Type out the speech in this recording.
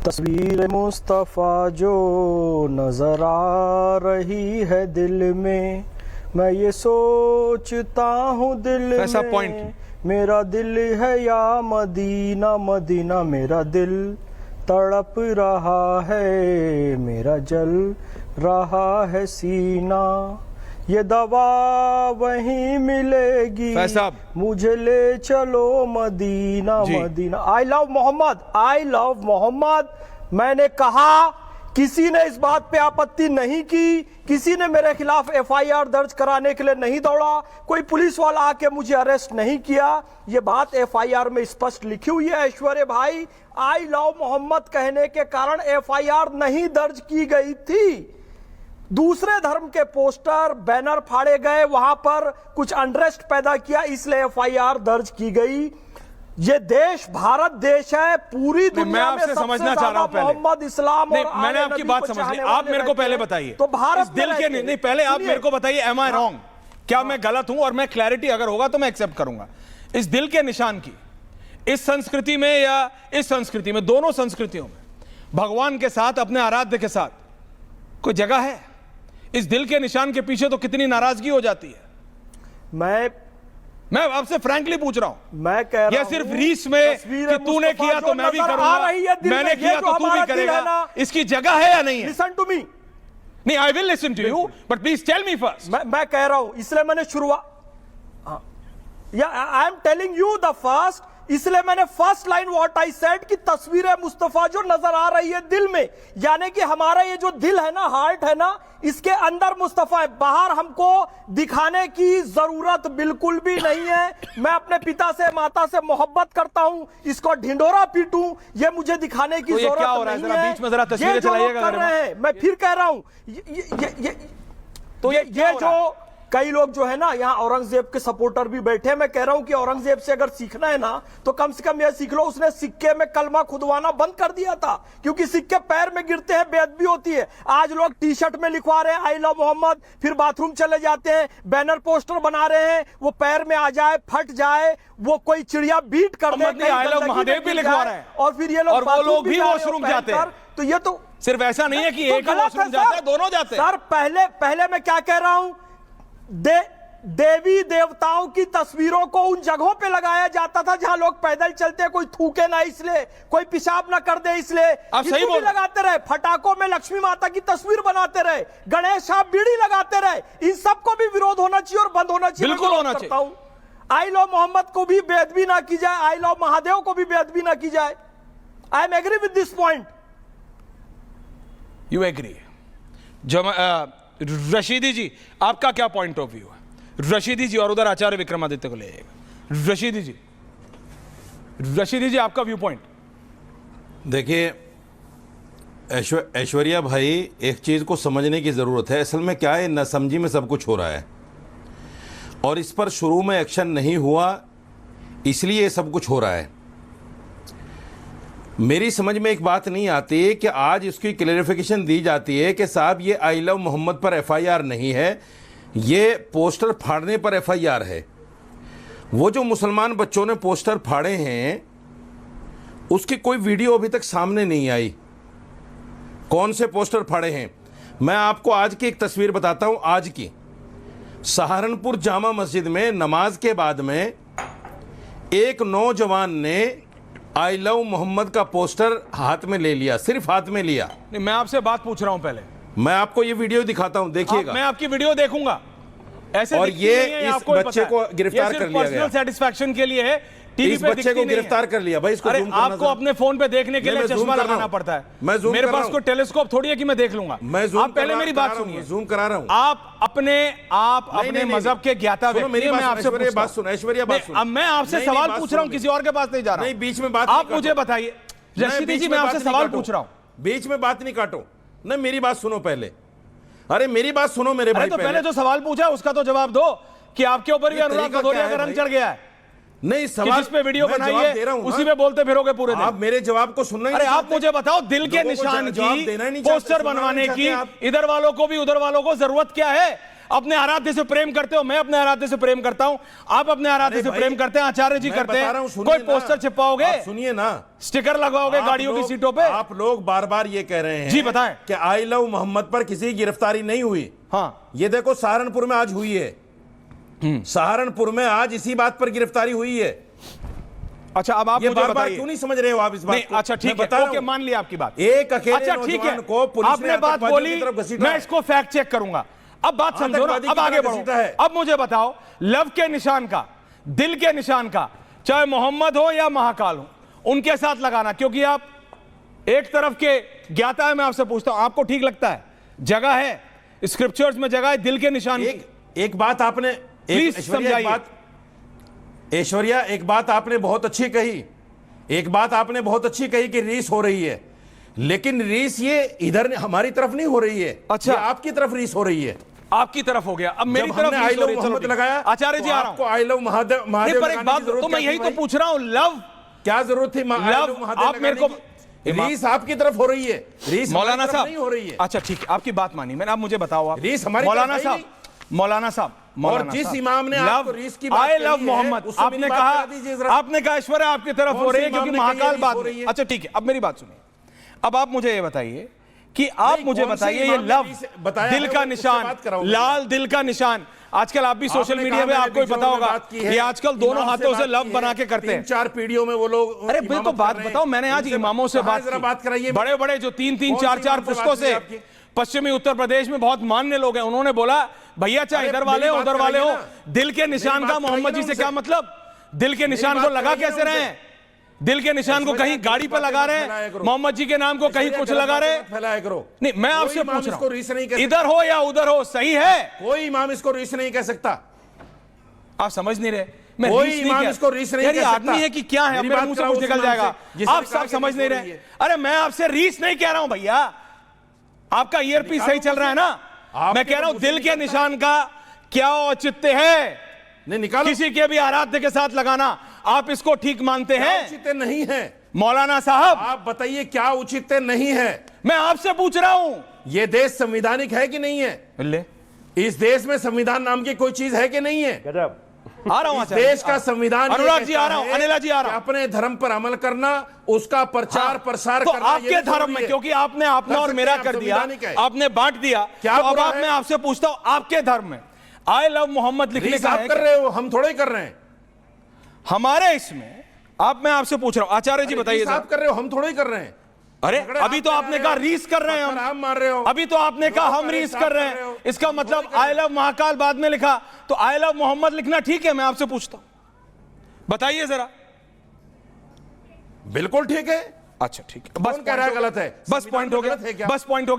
तस्वीर मुस्तफ़ा जो नजर आ रही है दिल में, मैं ये सोचता हूँ दिल में, मेरा दिल है या मदीना मदीना, मेरा दिल तड़प रहा है, मेरा जल रहा है सीना, ये दवा वहीं मिलेगी, मुझे ले चलो Medina Medina. I love Muhammad, I love Muhammad. मैंने कहा, किसी ने इस बात पे आपत्ति नहीं की, किसी ने मेरे खिलाफ एफआईआर दर्ज कराने के लिए नहीं दौड़ा, कोई पुलिस वाला आके मुझे अरेस्ट नहीं किया। ये बात एफआईआर में स्पष्ट लिखी हुई है ऐश्वर्या भाई। आई लव मोहम्मद कहने के कारण एफआईआर नहीं दर्ज की गई थी। दूसरे धर्म के पोस्टर बैनर फाड़े गए, वहां पर कुछ अनरेस्ट पैदा किया, इसलिए एफआईआर दर्ज की गई। ये देश भारत देश है, पूरी दुनिया में सबसे ज्यादा मोहम्मद इस्लाम और मैंने आपकी बात समझ ली। आप मेरे को पहले बताइए, तो भारत दिल के नहीं, पहले आप मेरे को बताइए, एम आई रॉन्ग, क्या मैं गलत हूं? और मैं क्लैरिटी अगर होगा तो मैं एक्सेप्ट करूंगा। इस दिल के निशान की इस संस्कृति में या इस संस्कृति में, दोनों संस्कृतियों में भगवान के साथ, अपने आराध्य के साथ कोई जगह है? इस दिल के निशान के पीछे तो कितनी नाराजगी हो जाती है। मैं आपसे फ्रैंकली पूछ रहा हूं, मैं कह रहा या सिर्फ रीस में कि तूने किया तो मैं भी करूंगा, मैंने किया तो तू भी करेगा, इसकी जगग है या नहीं है? Listen to me. नहीं, I will listen to you, but please tell me first. मैं कह रहा हूं, इसलिए मैंने शुरुआत, या I am telling you the first, इसलिए मैंने first line what I said कि तस्वीर मुस्तफा जो नजर आ रही है दिल में, यानी कि हमारा ये जो दिल है ना, हार्ट है ना, इसके अंदर मुस्तफा है, बाहर हमको दिखाने की जरूरत बिल्कुल भी नहीं है। मैं अपने पिता से माता से मोहब्बत करता हूं, इसको ढिंडोरा पीटूं, ये मुझे दिखाने की जरूरत नहीं है। बीच में जरा तस्वीरें चलाइएगा। मैं फिर कह रहा हूं, ये जो कई लोग जो है ना, यहां औरंगजेब के सपोर्टर भी बैठे हैं। मैं कह रहा हूं कि औरंगजेब से अगर सीखना है ना, तो कम से कम यह सीख लो, उसने सिक्के में कलमा खुदवाना बंद कर दिया था, क्योंकि सिक्के पैर में गिरते हैं, बेअदबी होती है। आज लोग टी शर्ट में लिखवा रहे हैं आई लव मोहम्मद, फिर बाथरूम चले जाते हैं, बैनर पोस्टर बना रहे हैं, वो पैर में आ जाए, फट जाए, वो कोई चिड़िया बीट कर दे, आई लव महादेव भी लिखवा रहे हैं, और फिर ये लोग भी वॉशरूम जाते हैं। तो ये तो सिर्फ ऐसा नहीं है कि एक वॉशरूम जाता है, दोनों जाते हैं। सर पहले मैं क्या कह रहा हूं, देवी देवताओं की तस्वीरों को उन जगहों पे लगाया जाता था जहां लोग पैदल चलते, कोई थूके ना इसलिए, कोई पेशाब ना कर दे इसलिए, आप सही बोल लगाते रहे। फटाकों में लक्ष्मी माता की तस्वीर बनाते रहे, गणेश साहब बीड़ी लगाते रहे, इन सबको भी विरोध होना चाहिए और बंद होना चाहिए। बिल्कुल होना चाहिए। आई लव मोहम्मद को भी बेअदबी ना की जाए, आई लव महादेव को भी बेअदबी ना की जाए। I am agree with this point. You agree? Rashidi ji, आपका क्या पॉइंट ऑफ व्यू है? रशीदी जी, और उधर आचार्य विक्रमादित्य को ले आएगा। रशीदी जी आपका व्यू पॉइंट। देखिए ऐश्वर्या भाई, एक चीज को समझने की जरूरत है। असल में क्या है, नासमझी में सब कुछ हो रहा है, और इस पर शुरू में एक्शन नहीं हुआ, इसलिए ये सब कुछ हो रहा है। मेरी समझ में एक बात नहीं आती कि आज इसकी क्लैरिफिकेशन दी जाती है कि साहब ये आई लव मोहम्मद पर एफआईआर नहीं है, ये पोस्टर फाड़ने पर एफआईआर है। वो जो मुसलमान बच्चों ने पोस्टर फाड़े हैं, उसकी कोई वीडियो अभी तक सामने नहीं आई, कौन से पोस्टर फाड़े हैं। मैं आपको आज की एक तस्वीर बताता हूं। आज की सहारनपुर जामा मस्जिद में नमाज के बाद में एक नौजवान ने आई लव मोहम्मद का पोस्टर हाथ में ले लिया, सिर्फ हाथ में लिया। नहीं, मैं आपसे बात पूछ रहा हूं पहले। मैं आपको ये वीडियो दिखाता हूं, देखिएगा। मैं आपकी वीडियो देखूंगा। ऐसे और ये इस बच्चे को गिरफ्तार कर लिया गया, पर्सनल सेटिस्फैक्शन के लिए है। टीवी इस पे बच्चे को गिरफ्तार कर लिया भाई। इसको जूम करना, आपको अपने फोन पे देखने के लिए चश्मा लगाना पड़ता है। मेरे पास कोई टेलीस्कोप थोड़ी है कि मैं देख लूंगा। आप पहले मेरी बात सुनिए, जूम करा रहा हूं। आप अपने मजहब के ज्ञाता व्यक्ति, मेरी बात सुनो ऐश्वर्या, बात सुनो। अब मैं आपसे सवाल पूछ रहा हूं, किसी और के पास नहीं जा रहा। नहीं, बीच में बात आप मुझे बताइए रशीदी जी, मैं आपसे सवाल पूछ रहा हूं। बीच में बात नहीं काटो ना, मेरी बात सुनो पहले। अरे मेरी बात सुनो मेरे भाई। तो पहले जो सवाल पूछा उसका तो जवाब दो कि आपके ऊपर भी अनुराग भदौरिया का रंग चढ़ गया है। नहीं, सवाल पे वीडियो बनाई है, उसी पे बोलते फिरोगे पूरे दिन। आप मेरे जवाब को सुनना ही नहीं। अरे आप मुझे बताओ, दिल के निशान की पोस्टर बनवाने की इधर वालों को भी उधर वालों को जरूरत क्या है? अपने आराध्य से प्रेम करते हो, मैं अपने आराध्य से प्रेम करता हूं, आप अपने आराध्य से प्रेम करते हैं, आचार्य जी करते हैं, कोई पोस्टर चिपकाओगे, सुनिए ना, स्टिकर लगवाओगे गाड़ियों की सीटों पे? आप लोग बार बार ये कह रहे हैं जी बताएं कि आई लव मोहम्मद पर किसी की गिरफ्तारी नहीं हुई। हाँ, ये देखो सहारनपुर में आज हुई है, सहारनपुर में आज इसी बात पर गिरफ्तारी हुई है। अच्छा अब आप ये मुझे बार बार बताइए, क्यों नहीं समझ रहे हो आप इस बात को? अच्छा ठीक मैं है, ओके, मान लिया आपकी बात। एक अकेले अच्छा ठीक है, नौजवान को पुलिस आपने ने बात आतंकवादियों बोली, की तरफ घसीटा मैं है। इसको फैक्ट चेक करूंगा। अब बात समझो ना, आतंकवादी अब की आगे तरफ घसीटा है। बढ़ो। अब मुझे बताओ, लव के निशान का, दिल के निशान का, चाहे मोहम्मद हो या महाकाल हो, उनके साथ लगाना, क्योंकि आप एक तरफ के ज्ञाता है, मैं आपसे पूछता हूं, आपको ठीक लगता है? जगह है स्क्रिप्चर्स में, जगह है दिल के निशान की। एक बात आपने, प्लीज समझाइए। ऐश्वर्या, एक बात आपने बहुत अच्छी कही, एक बात आपने बहुत अच्छी कही कि रीस हो रही है, लेकिन रीस ये इधर हमारी तरफ नहीं हो रही है। अच्छा, ये आपकी तरफ रीस हो रही है। आपकी तरफ हो गया, अब मेरी तरफ आई रीस हो लव रही है। मोहम्मद चलो लगाया, आचार्य जी, आ रहा आपको हूं। आई लव महादेव महादेव पर एक बात, तो मैं यही तो पूछ रहा हूं, लव क्या जरूरत थी? लव आप मेरे को, रीस आपकी तरफ हो रही है, रीस मौलाना हमारी तरफ साहब नहीं हो रही है। अच्छा ठीक है, आपकी बात मानी मैंने, अब मुझे बताओ आप, रीस हमारी मौलाना तरफ साहब, मौलाना साहब, और जिस इमाम ने आपको रीस की बात आई कही लव है, मोहम्मद, उससे आपने मेरी बात कहा, करा दीजिए जरा। आपने कहा ऐश्वर्या आपकी तरफ कौन हो रही से है क्योंकि इमाम ने कही महाकाल रीस बाद हो में। रही है? अच्छा ठीक है, अब मेरी बात सुनिए, अब आप मुझे ये बताइए कि आप नहीं, मुझे कौन से बताइए, ये इमाम ने लव रीस बताया दिल है, का उससे निशान, बात कराऊंगा। लाल दिल का निशान, आजकल आप भी सोशल आपने मीडिया कहा में आपको ही मैंने पता होगा, बात की है, ये आजकल दोनों इमाम हाथों से बात लव की बना है, के करते हैं। 3-4 पीढ़ियों में वो लोग अरे बिल्कुल, बात बताओ, मैंने आज इमामों से बात जरा बात कराइए। की, बड़े बड़े जो 3-3, कौन सी 4-4 इमाम से पुस्तकों बात की से, आपकी? पश्चिमी उत्तर प्रदेश में बहुत मान्य लोग हैं, उन्होंने बोला भैया चाहे अरे इधर वाले मेरी हो बात उधर वाले हो, कराइए ना। दिल के निशान मेरी का बात मोहम्मद जी कराइए से ना क्या मतलब? दिल के निशान को बात लगा कराइए कैसे ना रहे उनसे। हैं? दिल के निशान को कहीं गाड़ी पे लगा रहे हैं, मोहम्मद जी के नाम को कहीं कुछ लगा रहे हैं। फैलाया करो। नहीं, मैं आपसे इमाम पूछ रहा इसको रीस नहीं कह हूं, इधर हो या उधर हो, सही है? कोई इमाम इसको रीस नहीं कह सकता। आप समझ नहीं रहे, मैं कोई रीस नहीं इमाम कह- इसको रीस नहीं यार, कह ये सकता। आदमी है कि क्या है, मेरी मेरे बात मुंह से कराओ कुछ उस निकल इमाम जाएगा। से, जिसने आप कहा सब कि समझ रीस नहीं हो रहे। रही है। अरे मैं आपसे रीस नहीं कह रहा हूं भैया, आपका ईयरपीस सही चल रहा है ना? मैं कह रहा हूं दिल के निशान का क्या औचित्य है नहीं निकालो, किसी के भी आराध्य के साथ लगाना? आप इसको ठीक मानते हैं उचित नहीं है। मौलाना साहब? आप बताइए क्या उचित नहीं है? मैं आपसे पूछ रहा हूं, ये देश संविधानिक है कि नहीं है? ले इस देश में संविधान नाम की कोई चीज है कि नहीं है? आ रहा हूं इस देश का संविधान ये अनुराग जी कहता आ रहा हूं, है अनिला जी आ रहा कि हूं। अपने धर्म पर अमल करना, उसका प्रचार प्रसार तो करना, ये आपके भी धर्म जरूरी में, है। क्योंकि आपने अपना कर और सकते मेरा हैं, आप कर दिया, संविधानिक है। आपने बांट दिया, क्या तो अब बुरा आप, है? मैं आपसे पूछता हूं, आपके धर्म में आई लव मोहम्मद लिखने रीस का आप है कर क्या? रहे हो, हम थोड़े कर रहे हैं। हमारे इसमें आप, मैं आपसे पूछ रहा हूं, आचार्य जी बताइए रीस जरा। आप कर रहे हो, हम थोड़े कर रहे हैं। अरे झगड़े अभी आप तो कर आपने रहे कहा हो, रीस कर रहे हैं पत्थर हम, आप मार रहे हो। अभी तो आपने कहा हम लोग रीस साफ कर रहे कर रहे हैं, हो। इसका हम मतलब थोड़ी कर आई लव महाकाल बाद में लिखा, तो आई लव मोहम्मद लिखना ठीक है? मैं आपसे पूछता हूं, बताइए जरा। बिल्कुल ठीक है। अच्छा ठीक है, बस कौन कह रहा है गलत है? बस पॉइंट हो गया, गलत है क्या? बस पॉइंट हो गया।